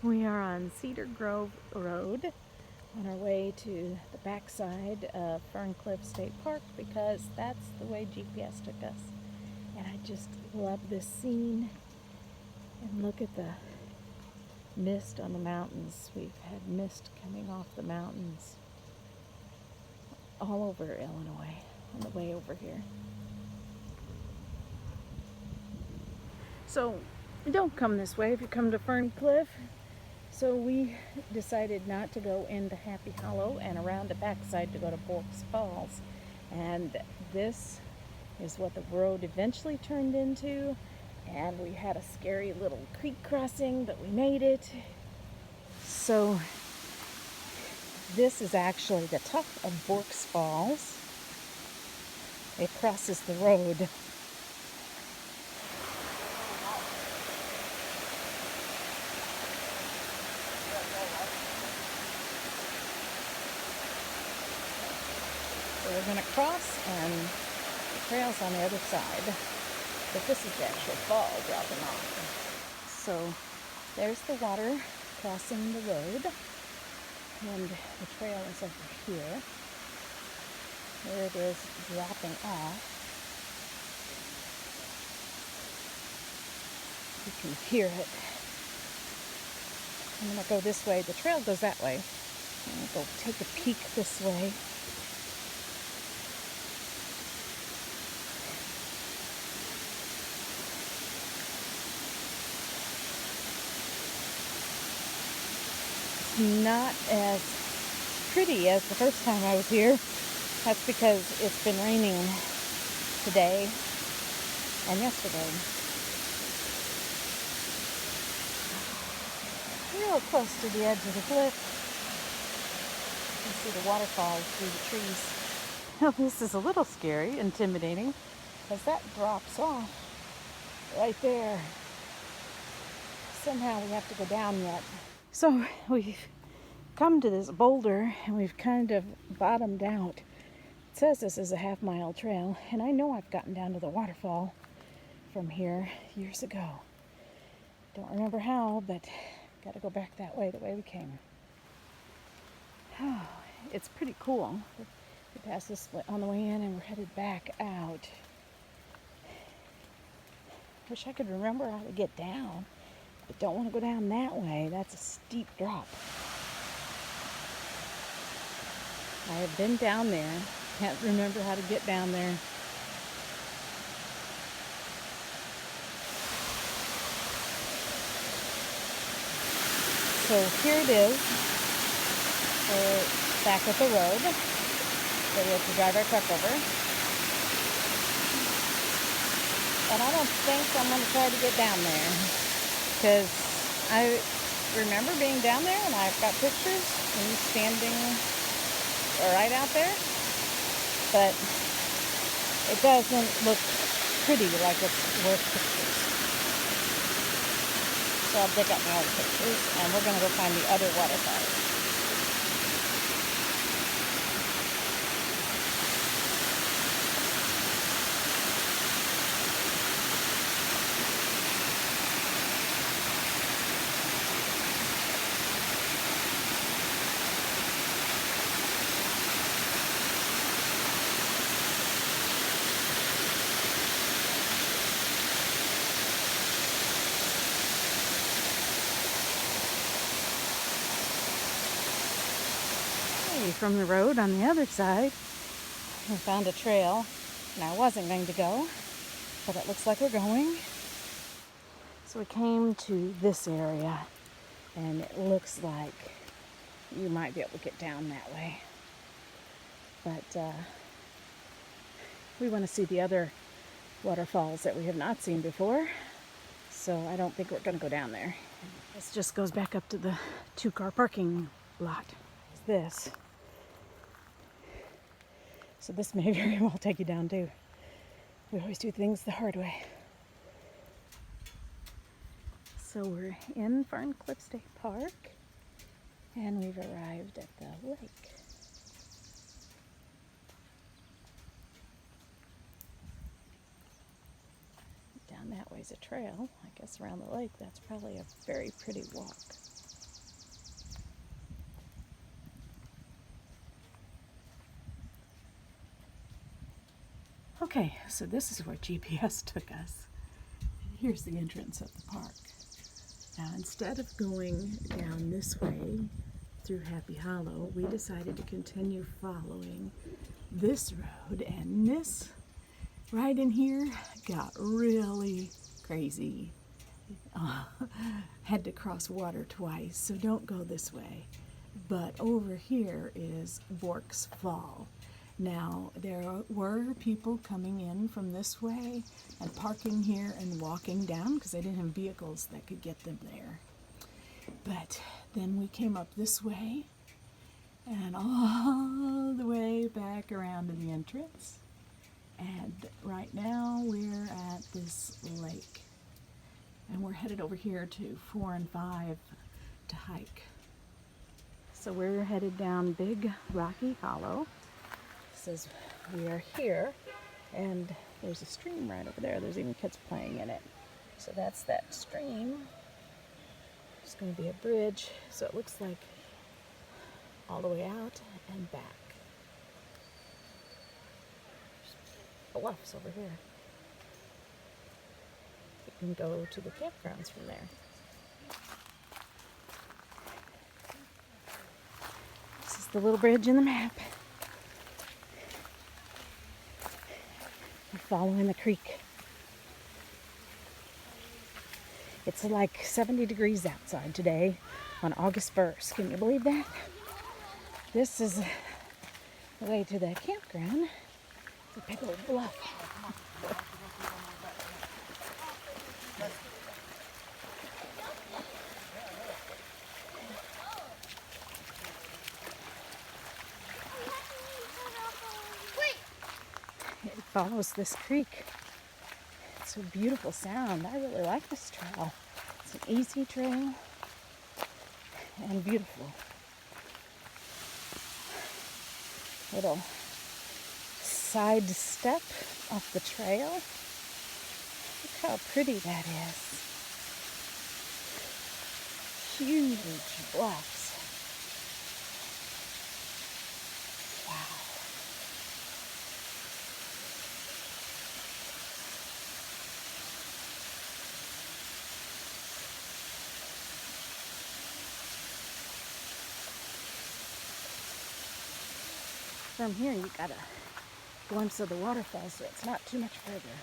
We are on Cedar Grove Road on our way to the backside of Ferne Clyffe State Park because that's the way GPS took us. And I just love this scene. And look at the mist on the mountains. We've had mist coming off the mountains all over Illinois on the way over here. So don't come this way if you come to Ferne Clyffe. So we decided not to go into Happy Hollow and around the backside to go to Waterfalls. And this is what the road eventually turned into. And we had a scary little creek crossing, but we made it. So this is actually the top of Waterfalls. It crosses the road. So we're going to cross, and the trail's on the other side. But this is the actual fall dropping off. So there's the water crossing the road, and the trail is over here. There it is dropping off. You can hear it. I'm going to go this way. The trail goes that way. I'm going to go take a peek this way. Not as pretty as the first time I was here. That's because it's been raining today and yesterday. Real close to the edge of the cliff. You can see the waterfalls through the trees. Now this is a little scary, intimidating, because that drops off right there. Somehow we have to go down yet. So we've come to this boulder and we've kind of bottomed out. It says this is a half-mile trail, and I know I've gotten down to the waterfall from here years ago. Don't remember how, but got to go back that way, the way we came. Oh, it's pretty cool. We passed this on the way in and we're headed back out. Wish I could remember how to get down. But don't want to go down that way. That's a steep drop. I have been down there. Can't remember how to get down there. So here it is. We're back at the road. So we have to drive our truck over. But I don't think I'm going to try to get down there. Because I remember being down there, and I've got pictures of me standing right out there, but it doesn't look pretty like it's worth pictures. So I'll dig up my old pictures, and we're going to go find the other waterfalls. From the road on the other side, we found a trail, and I wasn't going to go, but it looks like we're going. So we came to this area, and it looks like you might be able to get down that way. But we want to see the other waterfalls that we have not seen before, so I don't think we're going to go down there. This just goes back up to the 2-car parking lot. It's this. So this may very well take you down too. We always do things the hard way. So we're in Ferne Clyffe State Park, and we've arrived at the lake. Down that way's a trail, I guess, around the lake. That's probably a very pretty walk. Okay, so this is where GPS took us. Here's the entrance of the park. Now, instead of going down this way through Happy Hollow, we decided to continue following this road, and this right in here got really crazy. Had to cross water twice, so don't go this way. But over here is Bork's Fall. Now, there were people coming in from this way and parking here and walking down because they didn't have vehicles that could get them there. But then we came up this way and all the way back around to the entrance. And right now we're at this lake. And we're headed over here to 4 and 5 to hike. So we're headed down Big Rocky Hollow. Says we are here, and there's a stream right over there. There's even kids playing in it. So that's that stream. There's going to be a bridge, so it looks like all the way out and back. There's bluffs over here. You can go to the campgrounds from there. This is the little bridge in the map. We're following the creek. It's like 70 degrees outside today on August 1st. Can you believe that? This is the way to the campground. It's a big old bluff. It follows this creek. It's a beautiful sound. I really like this trail. It's an easy trail and beautiful. Little side step off the trail. Look how pretty that is. Huge bluffs. Wow. From here you got a glimpse of the waterfalls, so it's not too much further.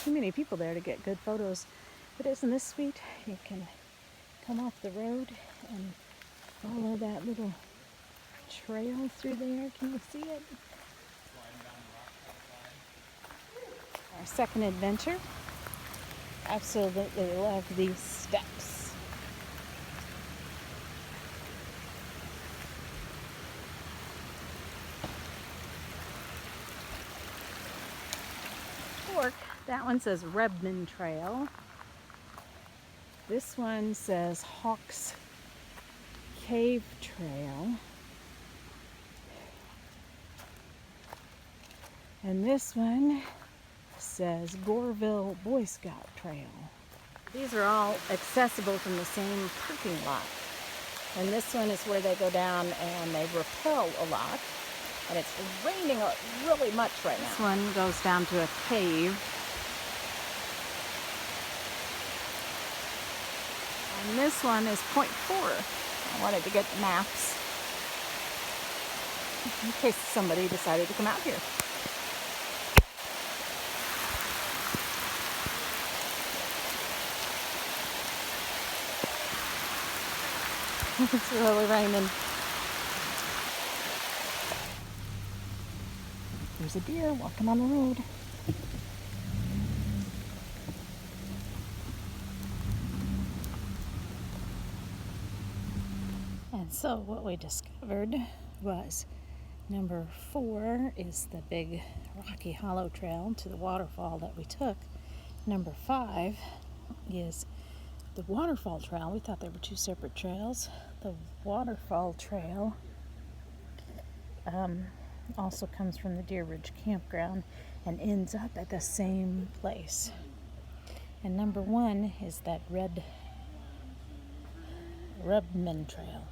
Too many people there to get good photos, but isn't this sweet? You can come off the road and follow that little trail through there. Can you see it? Our second adventure. Absolutely love these steps. Fork. That one says Redmond Trail. This one says Hawks Cave Trail. And this one says Goreville Boy Scout Trail. These are all accessible from the same parking lot. And this one is where they go down and they rappel a lot. And it's raining really much right now. This one goes down to a cave. And this one is point 4. I wanted to get maps. in case somebody decided to come out here. It's really raining. There's a deer walking on the road. And so what we discovered was number 4 is the big Rocky Hollow Trail to the waterfall that we took. Number 5 is the Waterfall Trail. We thought they were 2 separate trails. The Waterfall Trail also comes from the Deer Ridge Campground and ends up at the same place. And number 1 is that Redmond Trail.